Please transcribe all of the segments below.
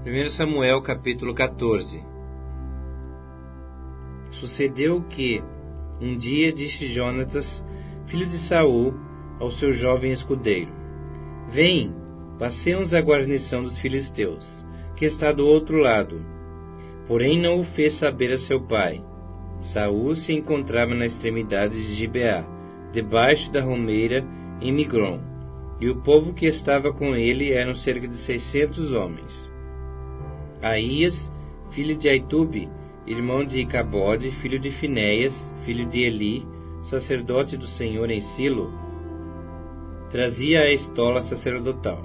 1 Samuel capítulo 14. Sucedeu que, um dia, disse Jonatas, filho de Saul, ao seu jovem escudeiro: Vem, passemos à guarnição dos filisteus, que está do outro lado. Porém não o fez saber a seu pai. Saul se encontrava na extremidade de Gibeá, debaixo da romeira, em Migron, e o povo que estava com ele eram cerca de 600 homens. Aías, filho de Aitube, irmão de Icabode, filho de Finéias, filho de Eli, sacerdote do Senhor em Silo, trazia a estola sacerdotal.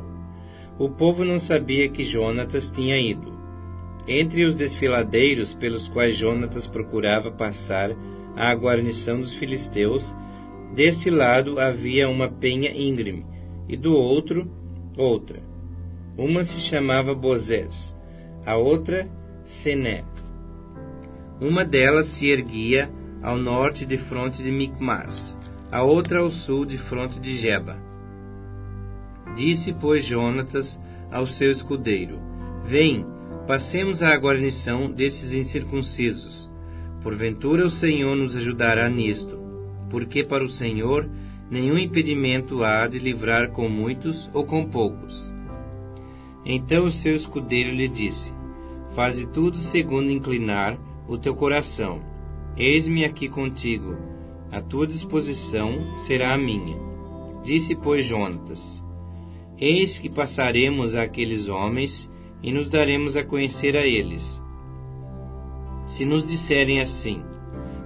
O povo não sabia que Jonatas tinha ido. Entre os desfiladeiros pelos quais Jonatas procurava passar à guarnição dos filisteus, desse lado havia uma penha íngreme, e do outro, outra. Uma se chamava Bozés, a outra Sené. Uma delas se erguia ao norte de fronte de Micmas, a outra ao sul de fronte de Geba. Disse, pois, Jonatas ao seu escudeiro: Vem, passemos à guarnição desses incircuncisos. Porventura o Senhor nos ajudará nisto, porque para o Senhor nenhum impedimento há de livrar com muitos ou com poucos. Então o seu escudeiro lhe disse: Faze tudo segundo inclinar o teu coração. Eis-me aqui contigo, a tua disposição será a minha. Disse, pois, Jonatas: Eis que passaremos àqueles homens e nos daremos a conhecer a eles. Se nos disserem assim: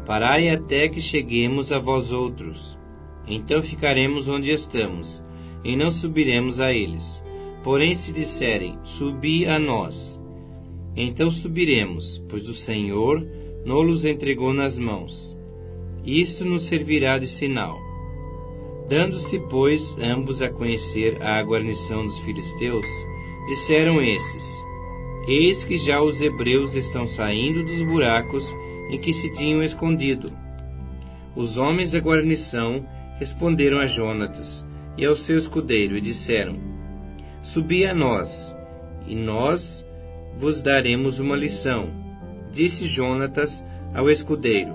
Parai até que cheguemos a vós outros, então ficaremos onde estamos, e não subiremos a eles. Porém, se disserem: Subi a nós, então subiremos, pois o Senhor nos entregou nas mãos. Isto nos servirá de sinal. Dando-se, pois, ambos a conhecer a guarnição dos filisteus, disseram esses: Eis que já os hebreus estão saindo dos buracos em que se tinham escondido. Os homens da guarnição responderam a Jonatas e ao seu escudeiro, e disseram: Subi a nós, e nós vos daremos uma lição. Disse Jonatas ao escudeiro: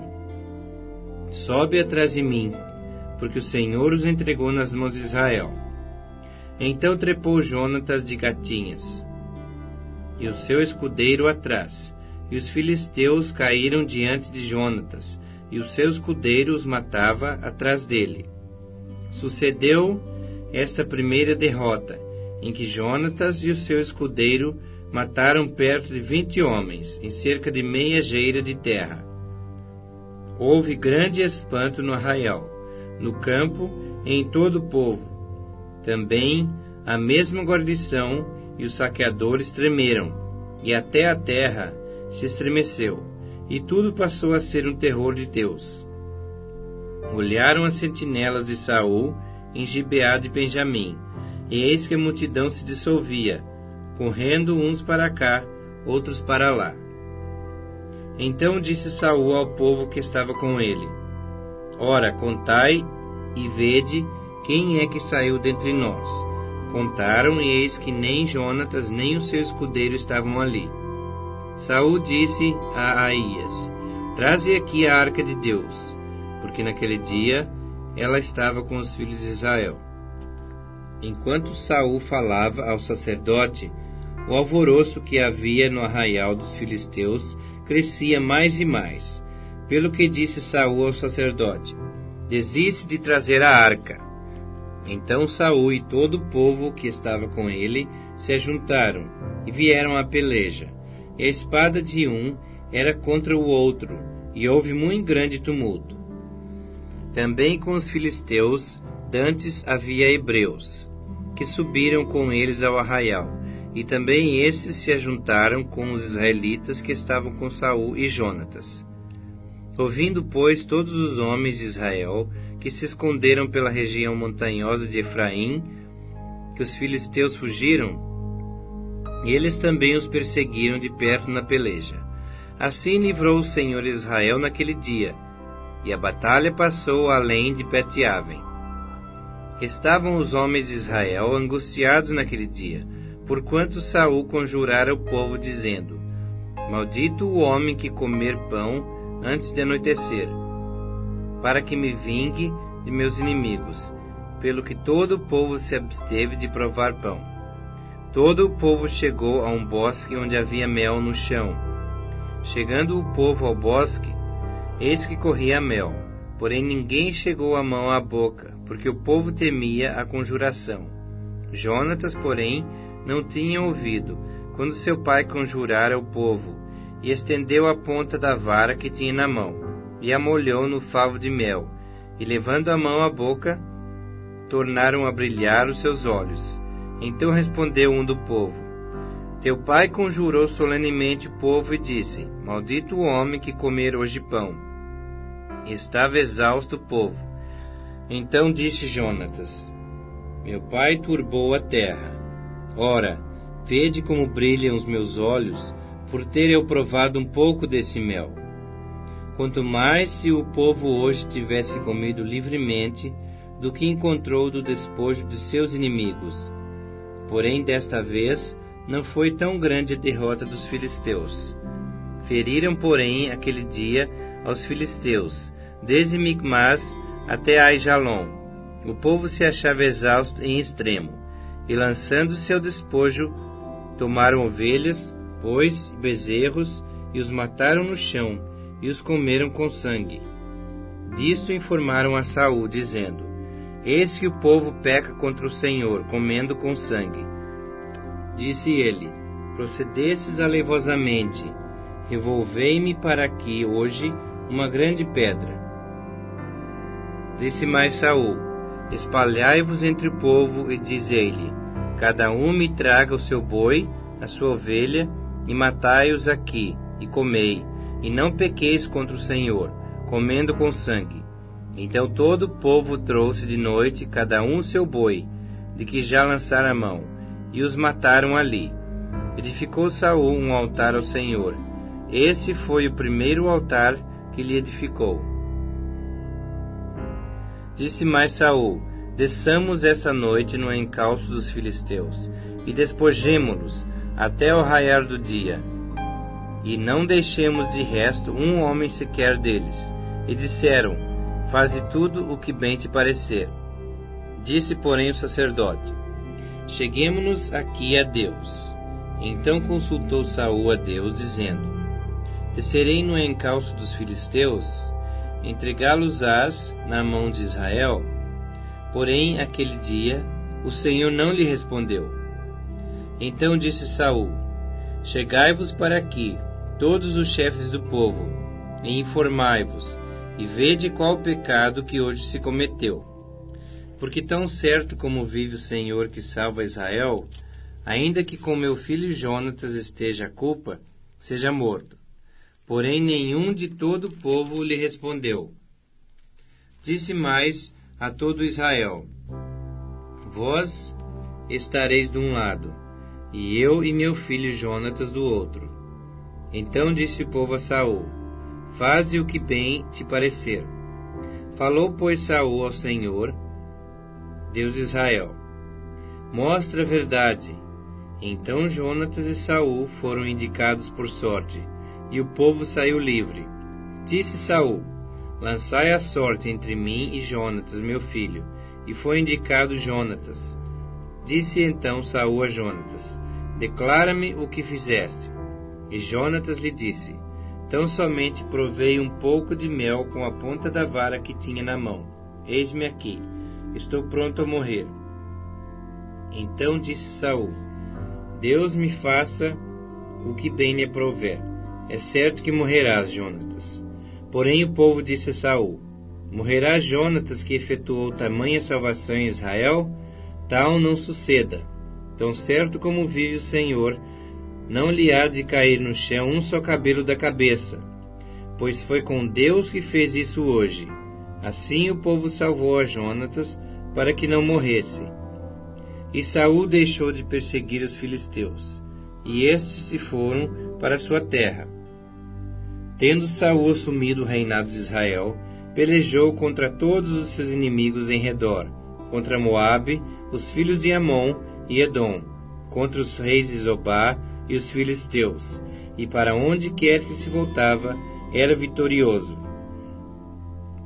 Sobe atrás de mim, porque o Senhor os entregou nas mãos de Israel. Então trepou Jonatas de gatinhas, e o seu escudeiro atrás, e os filisteus caíram diante de Jonatas, e o seu escudeiro os matava atrás dele. Sucedeu esta primeira derrota, em que Jonatas e o seu escudeiro mataram perto de 20 homens, em cerca de meia geira de terra. Houve grande espanto no arraial, no campo e em todo o povo. Também a mesma guarnição e os saqueadores tremeram, e até a terra se estremeceu, e tudo passou a ser um terror de Deus. Olharam as sentinelas de Saul em Gibeá de Benjamim, e eis que a multidão se dissolvia, correndo uns para cá, outros para lá. Então disse Saul ao povo que estava com ele: Ora, contai e vede quem é que saiu dentre nós. Contaram, e eis que nem Jonatas nem o seu escudeiro estavam ali. Saul disse a Aías: Traze aqui a arca de Deus, porque naquele dia ela estava com os filhos de Israel. Enquanto Saul falava ao sacerdote, o alvoroço que havia no arraial dos filisteus crescia mais e mais, pelo que disse Saul ao sacerdote: Desiste de trazer a arca. Então Saul e todo o povo que estava com ele se ajuntaram e vieram à peleja, e a espada de um era contra o outro, e houve muito grande tumulto. Também com os filisteus dantes havia hebreus, que subiram com eles ao arraial, e também esses se ajuntaram com os israelitas que estavam com Saul e Jonatas. Ouvindo, pois, todos os homens de Israel, que se esconderam pela região montanhosa de Efraim, que os filisteus fugiram, eles também os perseguiram de perto na peleja. Assim livrou o Senhor Israel naquele dia, e a batalha passou além de Bet-Aven. Estavam os homens de Israel angustiados naquele dia, porquanto Saul conjurara o povo, dizendo: Maldito o homem que comer pão antes de anoitecer, para que me vingue de meus inimigos. Pelo que todo o povo se absteve de provar pão. Todo o povo chegou a um bosque onde havia mel no chão. Chegando o povo ao bosque, eis que corria mel, porém ninguém chegou a mão à boca, porque o povo temia a conjuração. Jonatas, porém, não tinha ouvido, quando seu pai conjurara o povo, e estendeu a ponta da vara que tinha na mão, e a molhou no favo de mel, e levando a mão à boca, tornaram a brilhar os seus olhos. Então respondeu um do povo: Teu pai conjurou solenemente o povo e disse: Maldito o homem que comer hoje pão. Estava exausto o povo. Então disse Jonatas: Meu pai turbou a terra. Ora, vede como brilham os meus olhos, por ter eu provado um pouco desse mel. Quanto mais se o povo hoje tivesse comido livremente do que encontrou do despojo de seus inimigos. Porém, desta vez, não foi tão grande a derrota dos filisteus. Feriram, porém, aquele dia aos filisteus, desde Micmas até Aijalon. O povo se achava exausto em extremo, e lançando seu despojo, tomaram ovelhas, bois e bezerros, e os mataram no chão, e os comeram com sangue. Disto informaram a Saul, dizendo: Eis que o povo peca contra o Senhor, comendo com sangue. Disse ele: Procedestes aleivosamente. Revolvei-me para aqui hoje uma grande pedra. Disse mais Saul: Espalhai-vos entre o povo e dizei-lhe: Cada um me traga o seu boi, a sua ovelha, e matai-os aqui, e comei, e não pequeis contra o Senhor, comendo com sangue. Então todo o povo trouxe de noite cada um seu boi, de que já lançara a mão, e os mataram ali. Edificou Saul um altar ao Senhor. Esse foi o primeiro altar que lhe edificou. Disse mais Saul: Desçamos esta noite no encalço dos filisteus, e despojemo-los até o raiar do dia, e não deixemos de resto um homem sequer deles. E disseram: Faze tudo o que bem te parecer. Disse, porém, o sacerdote: Cheguemo-nos aqui a Deus. Então consultou Saul a Deus, dizendo: Descerei no encalço dos filisteus, entregá-los-ás na mão de Israel? Porém, aquele dia, o Senhor não lhe respondeu. Então disse Saul: Chegai-vos para aqui, todos os chefes do povo, e informai-vos, e vede qual o pecado que hoje se cometeu. Porque tão certo como vive o Senhor que salva Israel, ainda que com meu filho Jonatas esteja a culpa, seja morto. Porém nenhum de todo o povo lhe respondeu. Disse mais a todo Israel: Vós estareis de um lado, e eu e meu filho Jonatas do outro. Então disse o povo a Saul: Faze o que bem te parecer. Falou, pois, Saul ao Senhor, Deus de Israel: Mostra a verdade. Então Jonatas e Saul foram indicados por sorte, e o povo saiu livre. Disse Saul: Lançai a sorte entre mim e Jonatas, meu filho. E foi indicado Jonatas. Disse então Saul a Jonatas: Declara-me o que fizeste. E Jonatas lhe disse: Tão somente provei um pouco de mel com a ponta da vara que tinha na mão. Eis-me aqui, estou pronto a morrer. Então disse Saul: Deus me faça o que bem lhe aprouver. É certo que morrerás, Jonatas. Porém o povo disse a Saul: Morrerá Jonatas, que efetuou tamanha salvação em Israel? Tal não suceda. Tão certo como vive o Senhor, não lhe há de cair no chão um só cabelo da cabeça, pois foi com Deus que fez isso hoje. Assim o povo salvou a Jonatas, para que não morresse. E Saul deixou de perseguir os filisteus, e estes se foram para sua terra. Tendo Saul assumido o reinado de Israel, pelejou contra todos os seus inimigos em redor, contra Moabe, os filhos de Amon e Edom, contra os reis de Zobá e os filisteus, e para onde quer que se voltava, era vitorioso.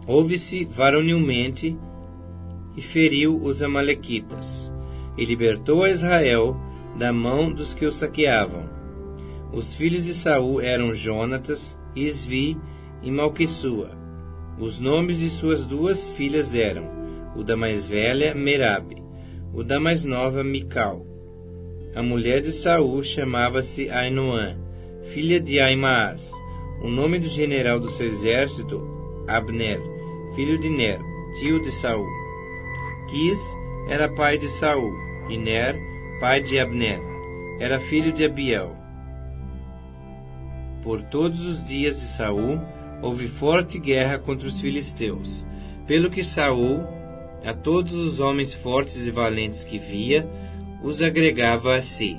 Houve-se varonilmente e feriu os amalequitas, e libertou a Israel da mão dos que o saqueavam. Os filhos de Saul eram Jonatas, Isvi e Malquissua. Os nomes de suas duas filhas eram: o da mais velha, Merabe, o da mais nova, Mical. A mulher de Saul chamava-se Ainoã, filha de Aimaas. O nome do general do seu exército, Abner, filho de Ner, tio de Saul. Quis era pai de Saul, e Ner, pai de Abner, era filho de Abiel. Por todos os dias de Saul houve forte guerra contra os filisteus, pelo que Saul, a todos os homens fortes e valentes que via, os agregava a si.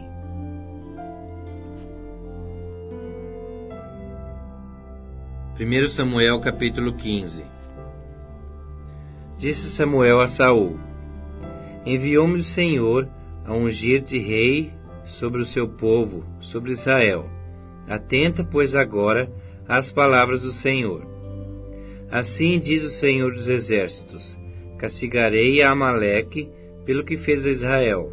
Primeiro Samuel capítulo 15. Disse Samuel a Saul: Enviou-me o Senhor a ungir-te rei sobre o seu povo, sobre Israel. Atenta, pois, agora às palavras do Senhor. Assim diz o Senhor dos Exércitos: castigarei a Amaleque pelo que fez a Israel,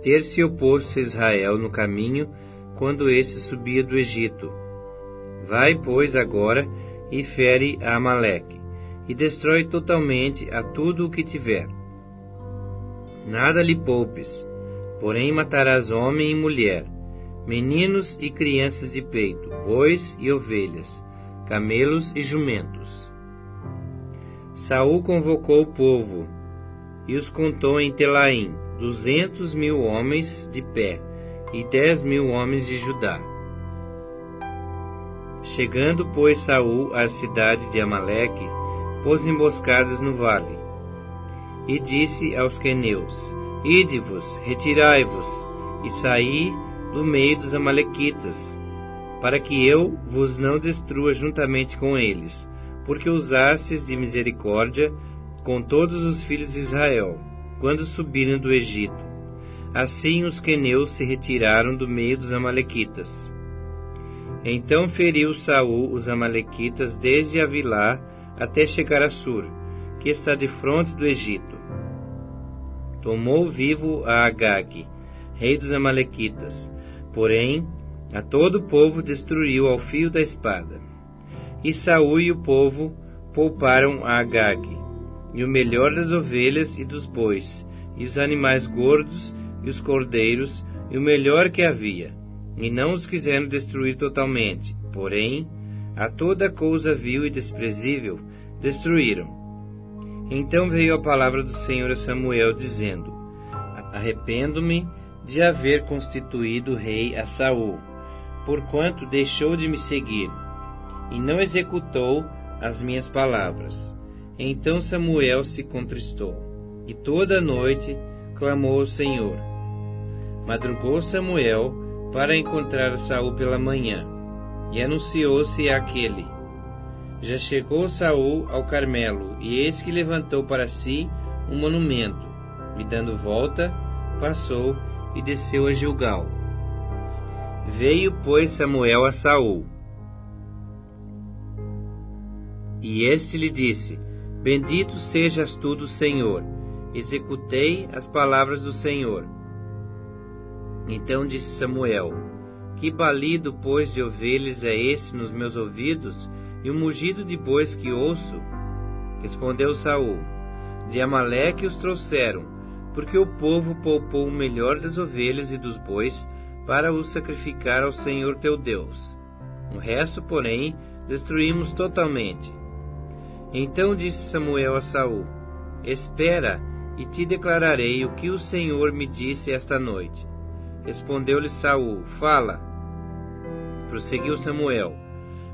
ter se oposto a Israel no caminho quando este subia do Egito. Vai, pois, agora e fere a Amaleque, e destrói totalmente a tudo o que tiver. Nada lhe poupes, porém matarás homem e mulher, meninos e crianças de peito, bois e ovelhas, camelos e jumentos. Saul convocou o povo e os contou em Telaim, 200.000 homens de pé e 10.000 homens de Judá. Chegando, pois, Saul à cidade de Amaleque, pôs emboscadas no vale, e disse aos queneus: Ide-vos, retirai-vos, e saí do meio dos amalequitas, para que eu vos não destrua juntamente com eles, porque usastes de misericórdia com todos os filhos de Israel, quando subiram do Egito. Assim os queneus se retiraram do meio dos amalequitas. Então feriu Saul os amalequitas desde Avilá até chegar a Sur, que está defronte do Egito. Tomou vivo a Agag, rei dos amalequitas, porém a todo o povo destruiu ao fio da espada. E Saul e o povo pouparam a Agag, e o melhor das ovelhas e dos bois, e os animais gordos e os cordeiros, e o melhor que havia, e não os quiseram destruir totalmente, porém a toda coisa vil e desprezível destruíram. Então veio a palavra do Senhor a Samuel, dizendo: Arrependo-me de haver constituído rei a Saul, porquanto deixou de me seguir, e não executou as minhas palavras. Então Samuel se contristou, e toda a noite clamou ao Senhor. Madrugou Samuel para encontrar a Saul pela manhã, e anunciou-se àquele: Já chegou Saul ao Carmelo, e eis que levantou para si um monumento, e dando volta, passou e desceu a Gilgal. Veio, pois, Samuel a Saul, e este lhe disse: Bendito sejas tu do Senhor, executei as palavras do Senhor. Então disse Samuel: Que balido, pois, de ovelhas é esse nos meus ouvidos, e o mugido de bois que ouço? Respondeu Saul: De Amaleque os trouxeram, porque o povo poupou o melhor das ovelhas e dos bois para os sacrificar ao Senhor teu Deus. O resto, porém, destruímos totalmente. Então disse Samuel a Saul: Espera, e te declararei o que o Senhor me disse esta noite. Respondeu-lhe Saul: Fala. Prosseguiu Samuel: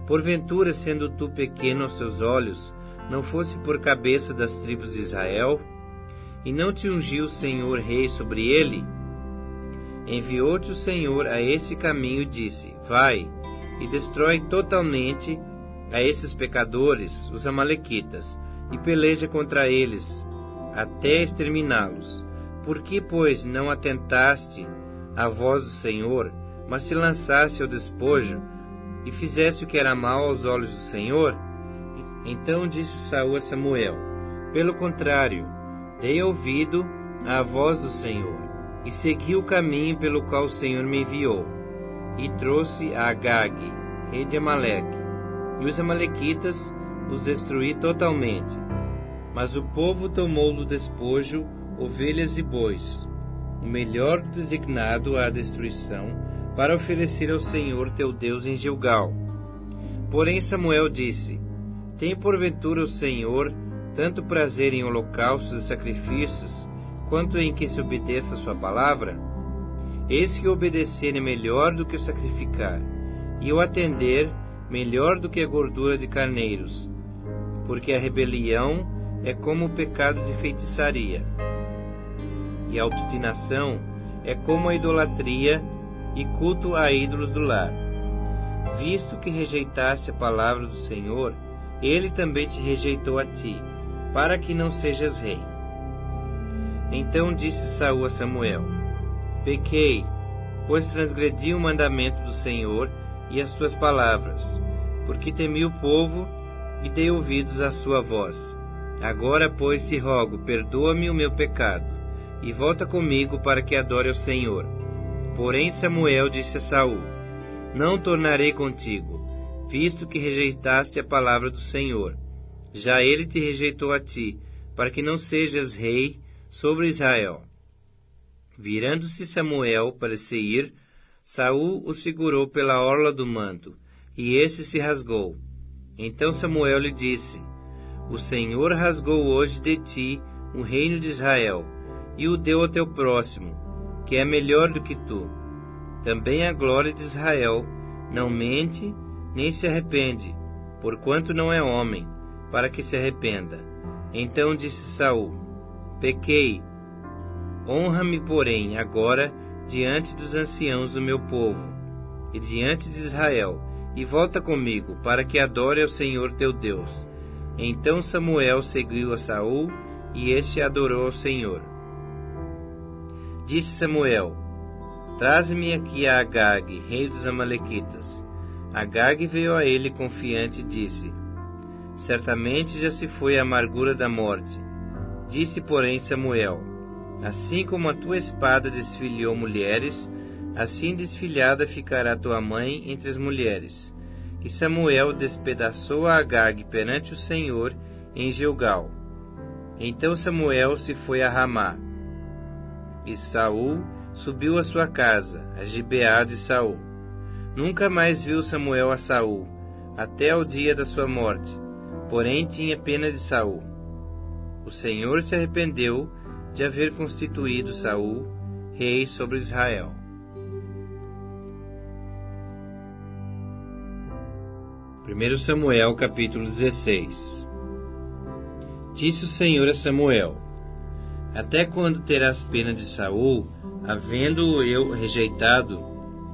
Porventura, sendo tu pequeno aos seus olhos, não fosse por cabeça das tribos de Israel? E não te ungiu o Senhor rei sobre ele? Enviou-te o Senhor a esse caminho e disse: Vai, e destrói totalmente a esses pecadores, os amalequitas, e peleja contra eles, até exterminá-los. Por que, pois, não atentaste à voz do Senhor, mas se lançasse ao despojo e fizesse o que era mal aos olhos do Senhor? Então disse Saul a Samuel: pelo contrário, dei ouvido à voz do Senhor, e segui o caminho pelo qual o Senhor me enviou, e trouxe a Agag, rei de Amaleque, e os amalequitas os destruí totalmente. Mas o povo tomou do despojo ovelhas e bois, o melhor designado à destruição, para oferecer ao Senhor teu Deus em Gilgal. Porém Samuel disse: tem porventura o Senhor tanto prazer em holocaustos e sacrifícios, quanto em que se obedeça a sua palavra? Eis que o obedecer é melhor do que o sacrificar, e o atender melhor do que a gordura de carneiros, porque a rebelião é como o pecado de feitiçaria, e a obstinação é como a idolatria e culto a ídolos do lar. Visto que rejeitaste a palavra do Senhor, ele também te rejeitou a ti, para que não sejas rei. Então disse Saul a Samuel: pequei, pois transgredi o mandamento do Senhor e as tuas palavras, porque temi o povo e dei ouvidos à sua voz. Agora, pois, te rogo, perdoa-me o meu pecado, e volta comigo para que adore ao Senhor. Porém Samuel disse a Saul: não tornarei contigo, visto que rejeitaste a palavra do Senhor. Já ele te rejeitou a ti, para que não sejas rei sobre Israel. Virando-se Samuel para se ir, Saul o segurou pela orla do manto, e esse se rasgou. Então Samuel lhe disse: o Senhor rasgou hoje de ti o reino de Israel, e o deu ao teu próximo, que é melhor do que tu. Também a glória de Israel não mente, nem se arrepende, porquanto não é homem, para que se arrependa. Então disse Saul: pequei, honra-me, porém, agora diante dos anciãos do meu povo, e diante de Israel, e volta comigo, para que adore ao Senhor teu Deus. Então Samuel seguiu a Saul, e este adorou ao Senhor. Disse Samuel: traze-me aqui a Agag, rei dos amalequitas. Agag veio a ele confiante e disse: certamente já se foi a amargura da morte. Disse, porém, Samuel: assim como a tua espada desfilhou mulheres, assim desfilhada ficará tua mãe entre as mulheres. E Samuel despedaçou a Agag perante o Senhor em Gilgal. Então Samuel se foi a Ramá, e Saul subiu à sua casa, a Gibeá de Saul. Nunca mais viu Samuel a Saul, até o dia da sua morte, porém tinha pena de Saul. O Senhor se arrependeu de haver constituído Saul rei sobre Israel. Primeiro Samuel, capítulo 16. Disse o Senhor a Samuel: até quando terás pena de Saul, havendo-o eu rejeitado,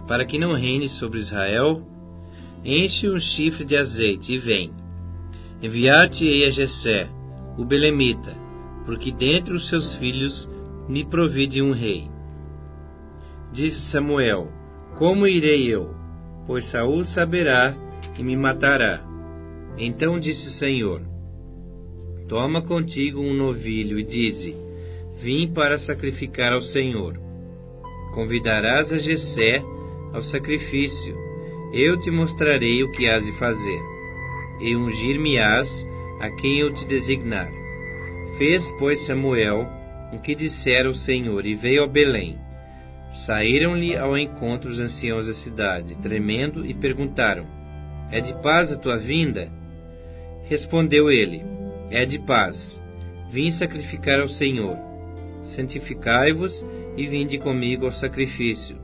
para que não reine sobre Israel? Enche um chifre de azeite e vem. Enviar-te-ei a Jessé, o belemita, porque dentre os seus filhos me provide um rei. Disse Samuel: como irei eu? Pois Saul saberá e me matará. Então disse o Senhor: toma contigo um novilho e dize: vim para sacrificar ao Senhor. Convidarás a Jessé ao sacrifício, eu te mostrarei o que hás de fazer, e ungir-me-ás a quem eu te designar. Fez, pois, Samuel o que dissera o Senhor, e veio a Belém. Saíram-lhe ao encontro os anciãos da cidade, tremendo, e perguntaram: é de paz a tua vinda? Respondeu ele: é de paz. Vim sacrificar ao Senhor. Santificai-vos e vinde comigo ao sacrifício.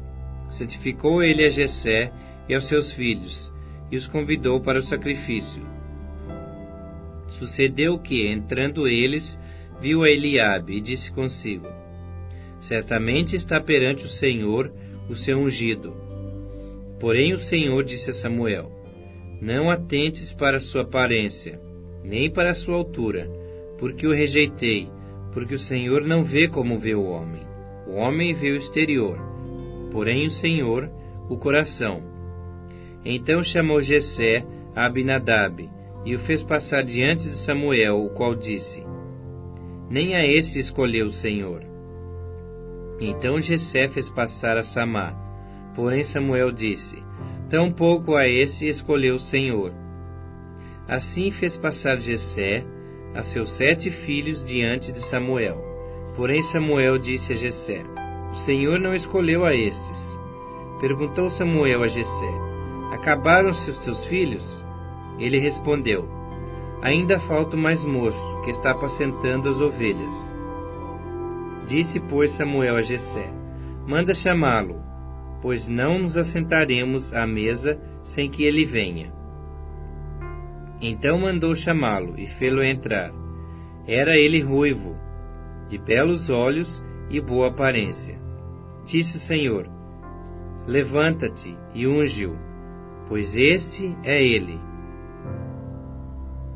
Santificou ele a Jessé e aos seus filhos, e os convidou para o sacrifício. Sucedeu que, entrando eles, viu a Eliabe, e disse consigo: certamente está perante o Senhor o seu ungido. Porém o Senhor disse a Samuel: não atentes para a sua aparência, nem para a sua altura, porque o rejeitei, porque o Senhor não vê como vê o homem. O homem vê o exterior, porém o Senhor o coração. Então chamou Jessé a Abinadab, e o fez passar diante de Samuel, o qual disse: Nem a esse escolheu o Senhor. Então Jessé fez passar a Samá, porém Samuel disse: Tampouco a esse escolheu o Senhor. Assim fez passar Jessé a seus 7 filhos diante de Samuel. Porém Samuel disse a Jessé: O Senhor não escolheu a estes. Perguntou Samuel a Jessé: Acabaram-se os teus filhos? Ele respondeu: Ainda falta o mais moço, que está apacentando as ovelhas. Disse, pois, Samuel a Jessé: Manda chamá-lo, pois não nos assentaremos à mesa sem que ele venha. Então mandou chamá-lo e fê-lo entrar. Era ele ruivo, de belos olhos e boa aparência. Disse o Senhor: Levanta-te e unge-o, pois este é ele.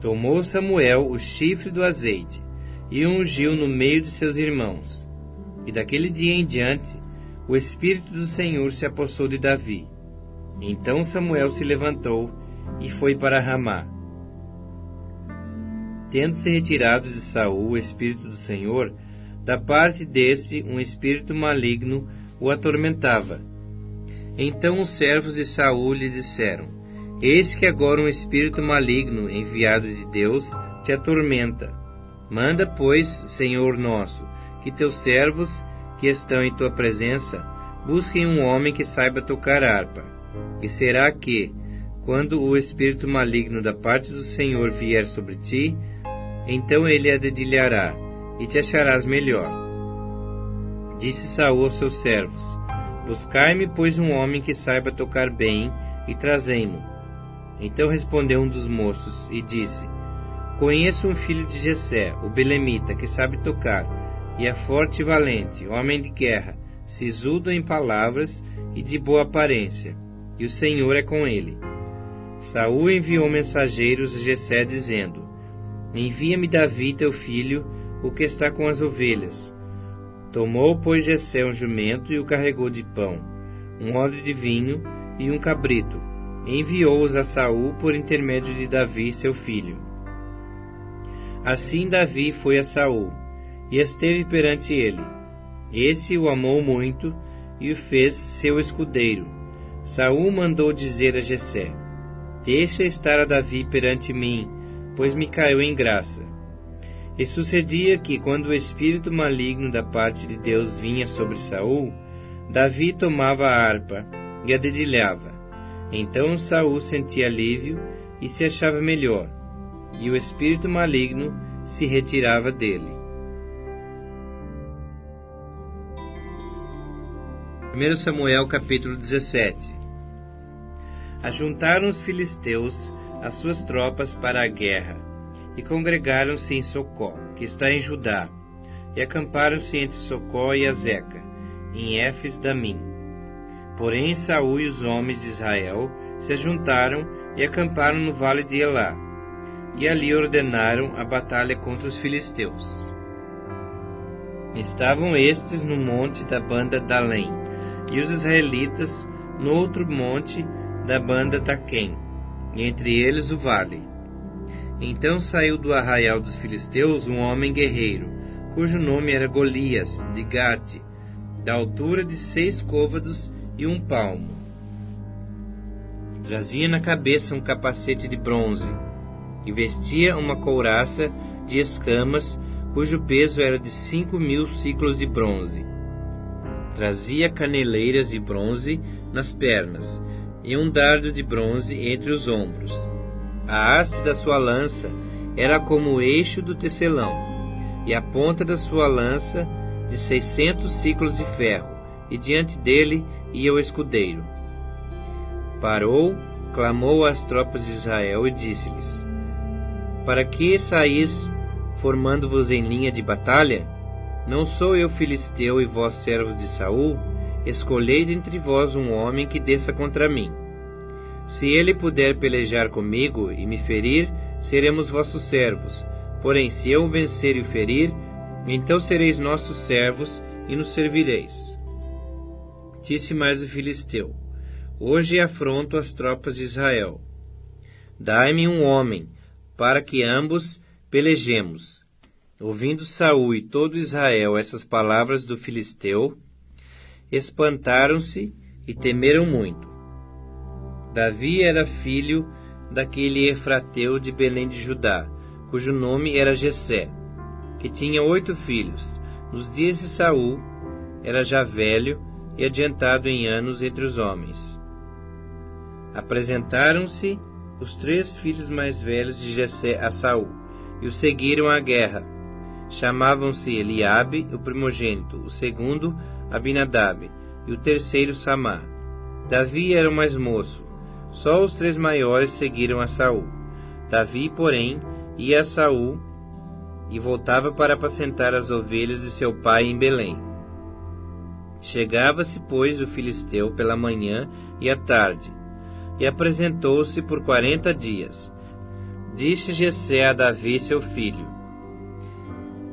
Tomou Samuel o chifre do azeite e o ungiu no meio de seus irmãos. E daquele dia em diante, o Espírito do Senhor se apossou de Davi. Então Samuel se levantou e foi para Ramá. Tendo-se retirado de Saul o Espírito do Senhor, da parte deste um espírito maligno o atormentava. Então os servos de Saul lhe disseram: Eis que agora um espírito maligno, enviado de Deus, te atormenta. Manda, pois, Senhor nosso, que teus servos, que estão em tua presença, busquem um homem que saiba tocar harpa. E será que, quando o espírito maligno da parte do Senhor vier sobre ti, então ele a dedilhará, e te acharás melhor. Disse Saul aos seus servos: Buscai-me, pois, um homem que saiba tocar bem, e trazei-mo. Então respondeu um dos moços e disse: Conheço um filho de Jessé, o belemita, que sabe tocar, e é forte e valente, homem de guerra, sisudo em palavras e de boa aparência, e o Senhor é com ele. Saul enviou mensageiros a Jessé, dizendo: Envia-me Davi teu filho, o que está com as ovelhas. Tomou, pois, Jessé um jumento e o carregou de pão, um odre de vinho e um cabrito. Enviou-os a Saul por intermédio de Davi, seu filho. Assim Davi foi a Saul, e esteve perante ele. Este o amou muito, e o fez seu escudeiro. Saul mandou dizer a Jessé: Deixa estar a Davi perante mim, pois me caiu em graça. E sucedia que, quando o espírito maligno da parte de Deus vinha sobre Saul, Davi tomava a harpa e a dedilhava. Então Saul sentia alívio e se achava melhor, e o espírito maligno se retirava dele. 1 Samuel capítulo 17. Ajuntaram os filisteus as suas tropas para a guerra, e congregaram-se em Socó, que está em Judá, e acamparam-se entre Socó e Azeca, em Éfes-Damim. Porém Saul e os homens de Israel se ajuntaram e acamparam no vale de Elá, e ali ordenaram a batalha contra os filisteus. Estavam estes no monte da banda Dalém, e os israelitas no outro monte da banda Taquém, e entre eles o vale. Então saiu do arraial dos filisteus um homem guerreiro, cujo nome era Golias, de Gate, da altura de 6 côvados e 1 palmo. Trazia na cabeça um capacete de bronze, e vestia uma couraça de escamas, cujo peso era de 5.000 siclos de bronze. Trazia caneleiras de bronze nas pernas, e um dardo de bronze entre os ombros. A haste da sua lança era como o eixo do tecelão, e a ponta da sua lança de 600 siclos de ferro, e diante dele ia o escudeiro. Parou, clamou às tropas de Israel e disse-lhes: Para que saís formando-vos em linha de batalha? Não sou eu filisteu e vós servos de Saul? Escolhei dentre vós um homem que desça contra mim. Se ele puder pelejar comigo e me ferir, seremos vossos servos. Porém, se eu o vencer e o ferir, então sereis nossos servos e nos servireis. Disse mais o filisteu: Hoje afronto as tropas de Israel. Dai-me um homem, para que ambos pelejemos. Ouvindo Saul e todo Israel essas palavras do filisteu, espantaram-se e temeram muito. Davi era filho daquele efrateu de Belém de Judá, cujo nome era Jessé, que tinha 8 filhos. Nos dias de Saul, era já velho e adiantado em anos entre os homens. Apresentaram-se os 3 filhos mais velhos de Jessé a Saul, e o seguiram à guerra. Chamavam-se Eliabe, o primogênito, o segundo Abinadab, e o terceiro Samá. Davi era o mais moço. Só os 3 maiores seguiram a Saul. Davi, porém, ia a Saul e voltava para apacentar as ovelhas de seu pai em Belém. Chegava-se, pois, o filisteu pela manhã e à tarde, e apresentou-se por 40 dias. Disse Jessé a Davi, seu filho: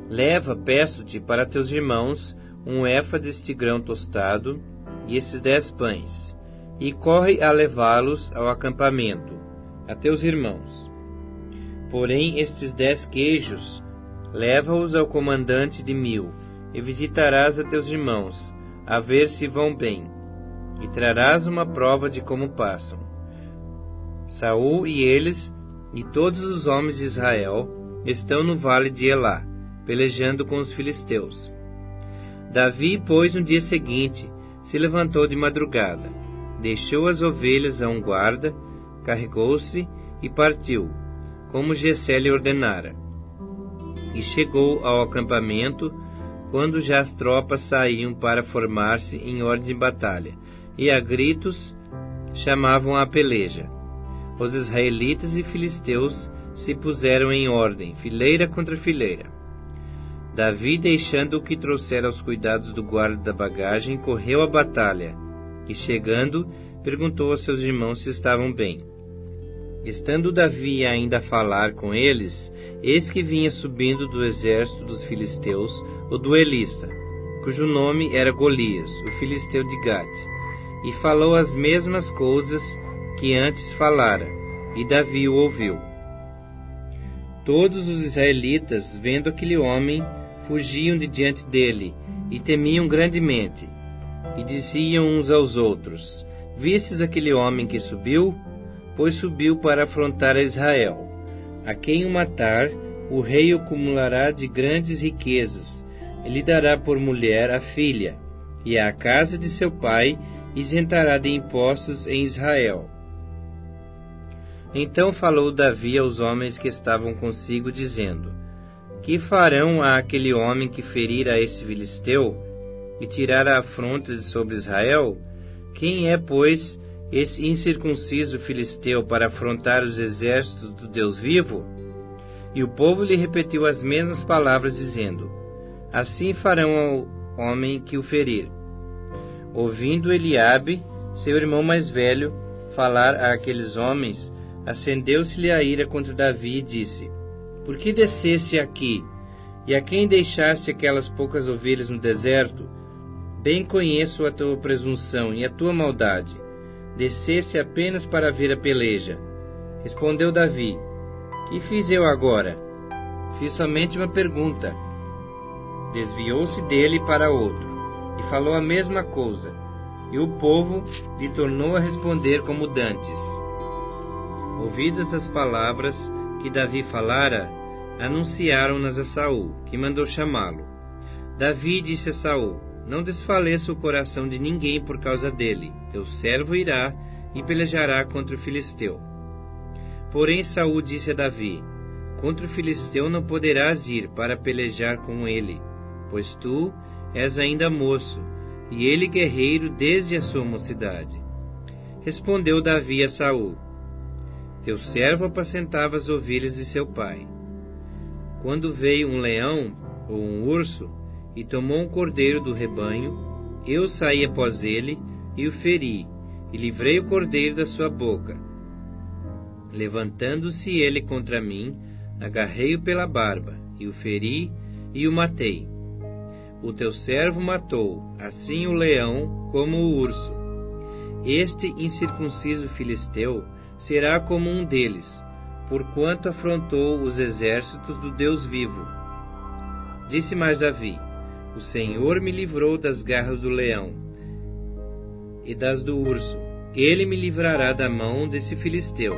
Leva, peço-te, para teus irmãos um éfa deste grão tostado e esses 10 pães, e corre a levá-los ao acampamento, a teus irmãos. Porém, estes 10 queijos, leva-os ao comandante de 1000, e visitarás a teus irmãos, a ver se vão bem, e trarás uma prova de como passam. Saul e eles, e todos os homens de Israel, estão no vale de Elá, pelejando com os filisteus. Davi, pois, no dia seguinte, se levantou de madrugada, deixou as ovelhas a um guarda, carregou-se e partiu, como Jessé lhe ordenara. E chegou ao acampamento, quando já as tropas saíam para formar-se em ordem de batalha, e a gritos chamavam a peleja. Os israelitas e filisteus se puseram em ordem, fileira contra fileira. Davi, deixando o que trouxera aos cuidados do guarda da bagagem, correu à batalha, e chegando, perguntou aos seus irmãos se estavam bem. Estando Davi ainda a falar com eles, eis que vinha subindo do exército dos filisteus o duelista, cujo nome era Golias, o filisteu de Gate, e falou as mesmas coisas que antes falara, e Davi o ouviu. Todos os israelitas, vendo aquele homem, fugiam de diante dele, e temiam grandemente, e diziam uns aos outros: Vistes aquele homem que subiu? Pois subiu para afrontar a Israel. A quem o matar, o rei o acumulará de grandes riquezas, e lhe dará por mulher a filha, e a casa de seu pai isentará de impostos em Israel. Então falou Davi aos homens que estavam consigo, dizendo: Que farão a aquele homem que ferir a este filisteu e tirar a afronta de sobre Israel? Quem é, pois, esse incircunciso filisteu para afrontar os exércitos do Deus vivo? E o povo lhe repetiu as mesmas palavras, dizendo: Assim farão ao homem que o ferir. Ouvindo Eliabe, seu irmão mais velho, falar a aqueles homens, acendeu-se-lhe a ira contra Davi e disse: Por que desceste aqui, e a quem deixaste aquelas poucas ovelhas no deserto? Bem conheço a tua presunção e a tua maldade. Desceste apenas para ver a peleja. Respondeu Davi: Que fiz eu agora? Fiz somente uma pergunta. Desviou-se dele para outro, e falou a mesma coisa, e o povo lhe tornou a responder como dantes. Ouvidas as palavras que Davi falara, anunciaram-nas a Saul, que mandou chamá-lo. Davi disse a Saul: Não desfaleça o coração de ninguém por causa dele. Teu servo irá e pelejará contra o filisteu. Porém Saul disse a Davi: Contra o filisteu não poderás ir para pelejar com ele, pois tu és ainda moço, e ele guerreiro desde a sua mocidade. Respondeu Davi a Saul: Teu servo apacentava as ovelhas de seu pai. Quando veio um leão ou um urso e tomou um cordeiro do rebanho, eu saí após ele e o feri, e livrei o cordeiro da sua boca. Levantando-se ele contra mim, agarrei-o pela barba, e o feri e o matei. o teu servo matou, assim o leão como o urso. Este incircunciso filisteu será como um deles, porquanto afrontou os exércitos do Deus vivo. Disse mais Davi: o Senhor me livrou das garras do leão e das do urso. Ele me livrará da mão desse filisteu.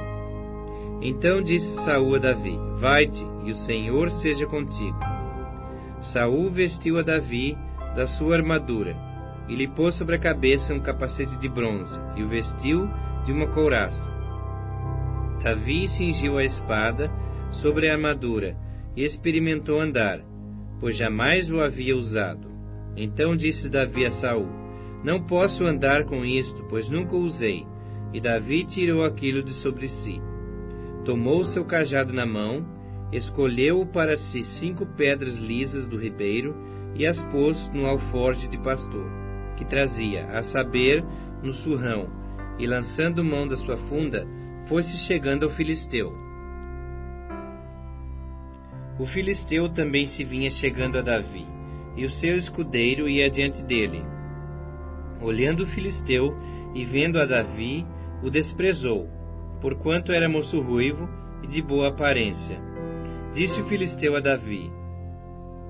Então disse Saul a Davi: vai-te, e o Senhor seja contigo. Saul vestiu a Davi da sua armadura, e lhe pôs sobre a cabeça um capacete de bronze, e o vestiu de uma couraça. Davi cingiu a espada sobre a armadura, e experimentou andar, pois jamais o havia usado. Então disse Davi a Saul: não posso andar com isto, pois nunca o usei. E Davi tirou aquilo de sobre si. Tomou seu cajado na mão, escolheu para si 5 pedras lisas do ribeiro e as pôs no alforje de pastor, que trazia, a saber, no surrão, e lançando mão da sua funda, foi-se chegando ao filisteu. O filisteu também se vinha chegando a Davi, e o seu escudeiro ia diante dele. Olhando o filisteu e vendo a Davi, o desprezou, porquanto era moço ruivo e de boa aparência. Disse o filisteu a Davi: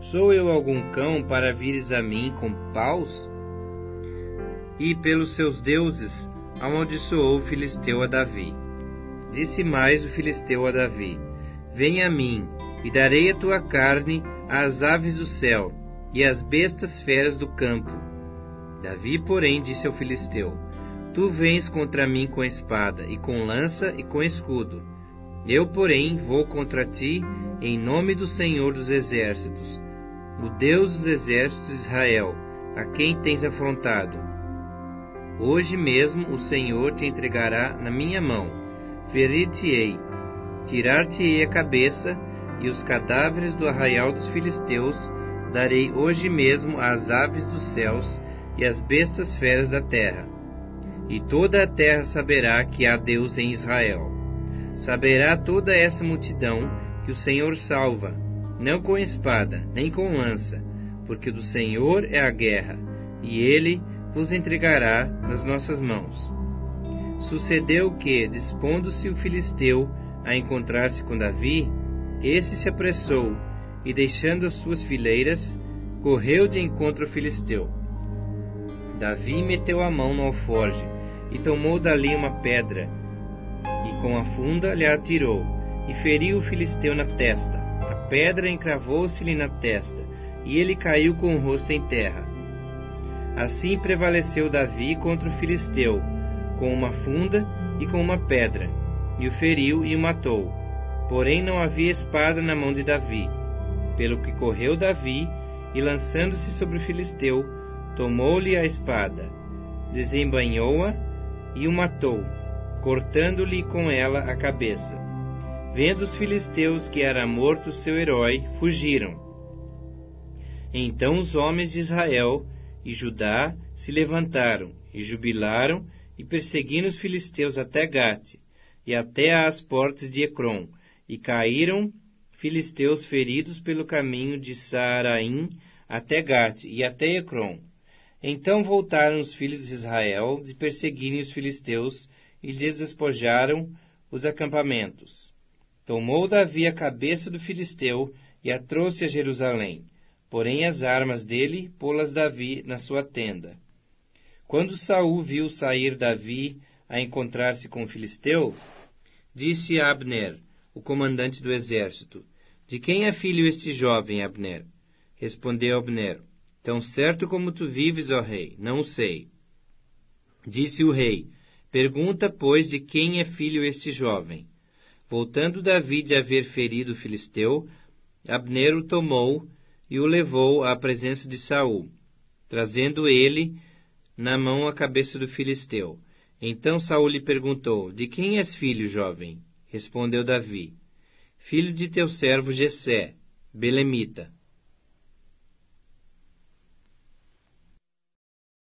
sou eu algum cão para vires a mim com paus? E pelos seus deuses amaldiçoou o filisteu a Davi. Disse mais o filisteu a Davi: vem a mim, e darei a tua carne às aves do céu e às bestas feras do campo. Davi, porém, disse ao filisteu: tu vens contra mim com espada, e com lança, e com escudo. Eu, porém, vou contra ti em nome do Senhor dos Exércitos, o Deus dos Exércitos de Israel, a quem tens afrontado. Hoje mesmo o Senhor te entregará na minha mão. Ferir-te-ei, tirar-te-ei a cabeça, e os cadáveres do arraial dos filisteus darei hoje mesmo às aves dos céus e às bestas feras da terra. E toda a terra saberá que há Deus em Israel. Saberá toda essa multidão que o Senhor salva, não com espada, nem com lança, porque do Senhor é a guerra, e Ele vos entregará nas nossas mãos. Sucedeu que, dispondo-se o filisteu a encontrar-se com Davi, este se apressou, e deixando as suas fileiras, correu de encontro ao filisteu. Davi meteu a mão no alforje, e tomou dali uma pedra, e com a funda lhe atirou, e feriu o filisteu na testa. A pedra encravou-se-lhe na testa, e ele caiu com o rosto em terra. Assim prevaleceu Davi contra o filisteu, com uma funda e com uma pedra, e o feriu e o matou. Porém não havia espada na mão de Davi, pelo que correu Davi, e lançando-se sobre o filisteu, tomou-lhe a espada, desembainhou-a e o matou, cortando-lhe com ela a cabeça. Vendo os filisteus que era morto seu herói, fugiram. Então os homens de Israel e Judá se levantaram, e jubilaram, e perseguiram os filisteus até Gate, e até às portas de Ecrom, e caíram filisteus feridos pelo caminho de Saaraim até Gate, e até Ecrom. Então voltaram os filhos de Israel de perseguirem os filisteus, e lhes despojaram os acampamentos. Tomou Davi a cabeça do filisteu, e a trouxe a Jerusalém. Porém as armas dele pô-las Davi na sua tenda. Quando Saul viu sair Davi a encontrar-se com o filisteu, disse a Abner, o comandante do exército: de quem é filho este jovem, Abner? Respondeu Abner: tão certo como tu vives, ó rei, não o sei. Disse o rei: pergunta, pois, de quem é filho este jovem. Voltando Davi de haver ferido o filisteu, Abner o tomou e o levou à presença de Saul, trazendo ele na mão a cabeça do filisteu. Então Saul lhe perguntou: de quem és filho, jovem? Respondeu Davi: filho de teu servo Jessé, belemita.